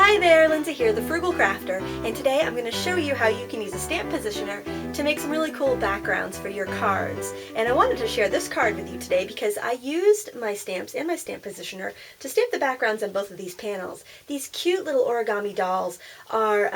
Hi there, Lindsay here, the Frugal Crafter, and today I'm going to show you how you can use a stamp positioner to make some really cool backgrounds for your cards. And I wanted to share this card with you today because I used my stamps and my stamp positioner to stamp the backgrounds on both of these panels. These cute little origami dolls are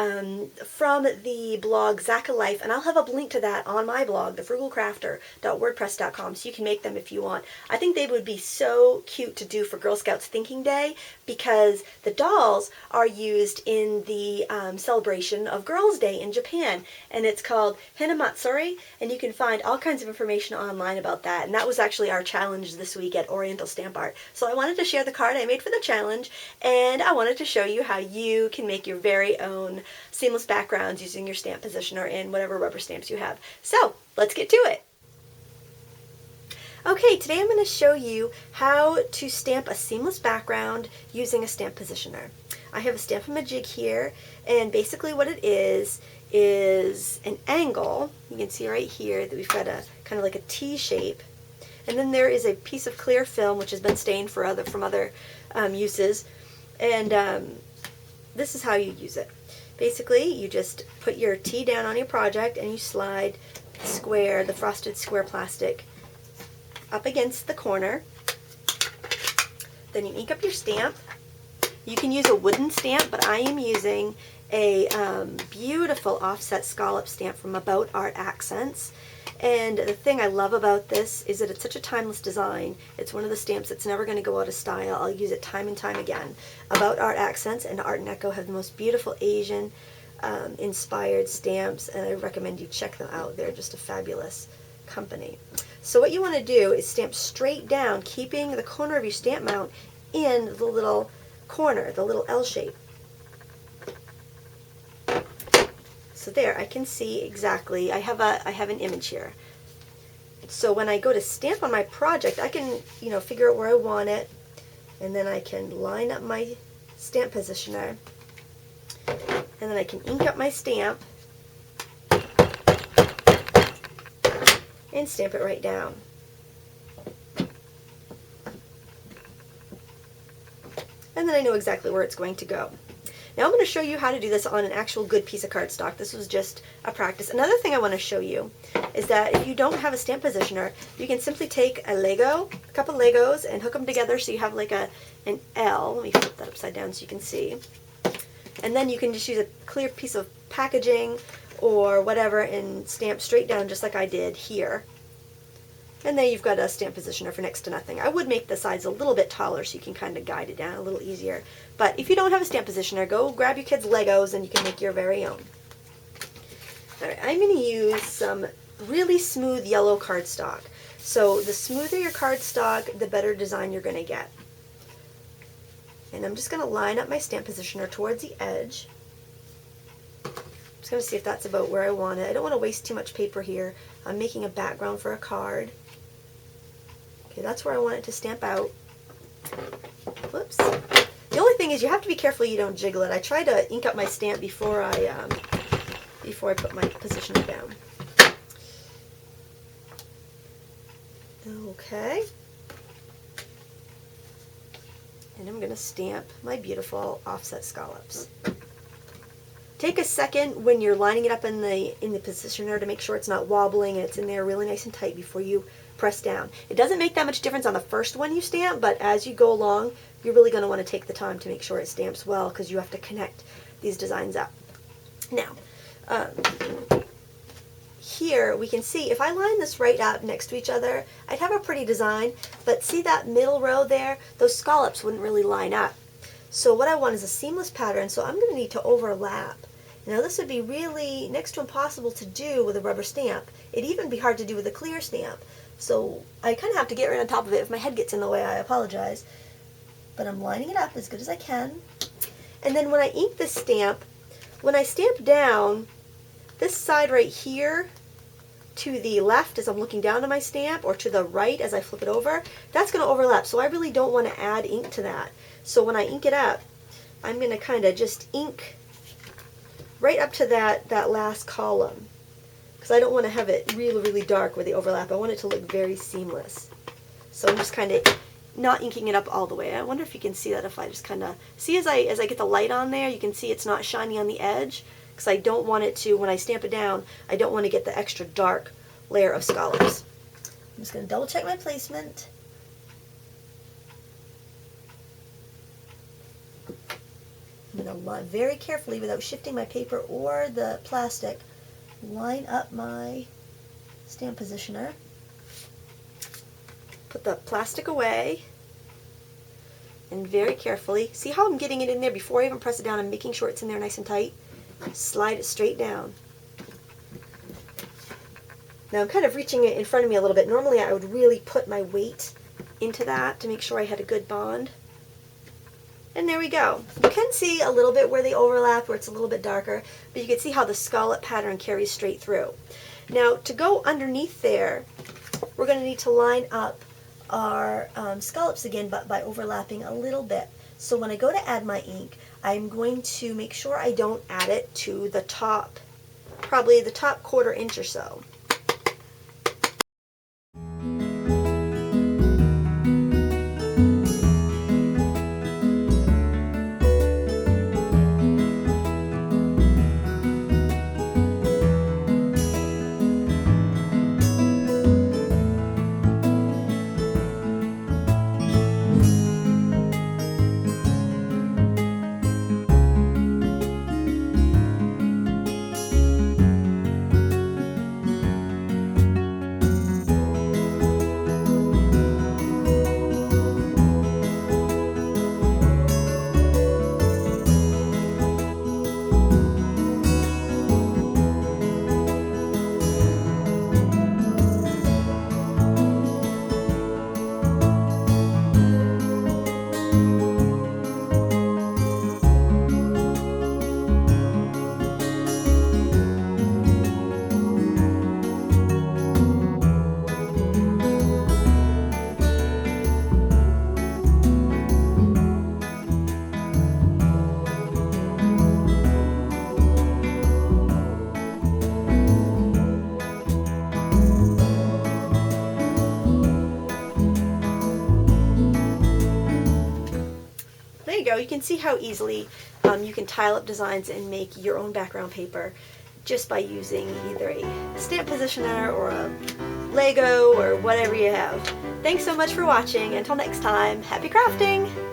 from the blog Zaka Life, and I'll have a link to that on my blog, thefrugalcrafter.wordpress.com, so you can make them if you want. I think they would be so cute to do for Girl Scouts Thinking Day because the dolls are used in the celebration of Girls' Day in Japan, and it's called Hinamatsuri, and you can find all kinds of information online about that, and that was actually our challenge this week at Oriental Stamp Art. So I wanted to share the card I made for the challenge, and I wanted to show you how you can make your very own seamless backgrounds using your stamp positioner and whatever rubber stamps you have. So let's get to it. Okay, today I'm going to show you how to stamp a seamless background using a stamp positioner. I have a stamp-a-majig here, and basically what it is an angle. You can see right here that we've got a kind of like a T shape, and then there is a piece of clear film which has been stained from other uses, and this is how you use it. Basically, you just put your T down on your project and you slide the frosted square plastic up against the corner. Then you ink up your stamp. You can use a wooden stamp, but I am using a beautiful offset scallop stamp from About Art Accents. And the thing I love about this is that it's such a timeless design. It's one of the stamps that's never going to go out of style. I'll use it time and time again. About Art Accents and Art & Echo have the most beautiful Asian inspired stamps, and I recommend you check them out. They're just a fabulous company. So what you want to do is stamp straight down, keeping the corner of your stamp mount in the little corner, the little L shape. So there, I can see exactly. I have an image here. So when I go to stamp on my project, I can, figure out where I want it, and then I can line up my stamp positioner, and then I can ink up my stamp and stamp it right down. And then I know exactly where it's going to go. Now I'm going to show you how to do this on an actual good piece of cardstock. This was just a practice. Another thing I want to show you is that if you don't have a stamp positioner, you can simply take a couple Legos, and hook them together so you have like an L. Let me flip that upside down so you can see. And then you can just use a clear piece of packaging or whatever and stamp straight down just like I did here. And then you've got a stamp positioner for next to nothing. I would make the sides a little bit taller so you can kind of guide it down a little easier. But if you don't have a stamp positioner, go grab your kids' Legos and you can make your very own. Alright, I'm going to use some really smooth yellow cardstock. So the smoother your cardstock, the better design you're going to get. And I'm just going to line up my stamp positioner towards the edge. I'm just going to see if that's about where I want it. I don't want to waste too much paper here. I'm making a background for a card. Okay, that's where I want it to stamp out. Whoops. The only thing is you have to be careful you don't jiggle it. I try to ink up my stamp before I put my positioner down. Okay. And I'm going to stamp my beautiful offset scallops. Take a second when you're lining it up in the positioner to make sure it's not wobbling and it's in there really nice and tight before you press down. It doesn't make that much difference on the first one you stamp, but as you go along, you're really going to want to take the time to make sure it stamps well because you have to connect these designs up. Now, here we can see if I line this right up next to each other, I'd have a pretty design, but see that middle row there? Those scallops wouldn't really line up. So what I want is a seamless pattern, so I'm going to need to overlap. Now this would be really next to impossible to do with a rubber stamp. It'd even be hard to do with a clear stamp. So I kind of have to get right on top of it. If my head gets in the way, I apologize. But I'm lining it up as good as I can. And then when I ink this stamp, when I stamp down, this side right here to the left as I'm looking down on my stamp, or to the right as I flip it over, that's going to overlap. So I really don't want to add ink to that. So when I ink it up, I'm going to kind of just ink right up to that last column, because I don't want to have it really, really dark with the overlap. I want it to look very seamless. So I'm just kind of not inking it up all the way. I wonder if you can see that if I just kind of, see as I get the light on there, you can see it's not shiny on the edge, because I don't want it to, when I stamp it down, I don't want to get the extra dark layer of scallops. I'm just going to double check my placement. I'm going to very carefully, without shifting my paper or the plastic, line up my stamp positioner. Put the plastic away, and very carefully, see how I'm getting it in there before I even press it down. I'm making sure it's in there nice and tight. Slide it straight down. Now I'm kind of reaching it in front of me a little bit. Normally I would really put my weight into that to make sure I had a good bond. And there we go. You can see a little bit where they overlap, where it's a little bit darker, but you can see how the scallop pattern carries straight through. Now to go underneath there, we're going to need to line up our scallops again, but by overlapping a little bit. So when I go to add my ink, I'm going to make sure I don't add it to the top, probably the top 1/4 inch or so. There you go. You can see how easily you can tile up designs and make your own background paper just by using either a stamp positioner or a Lego or whatever you have. Thanks so much for watching. Until next time, happy crafting!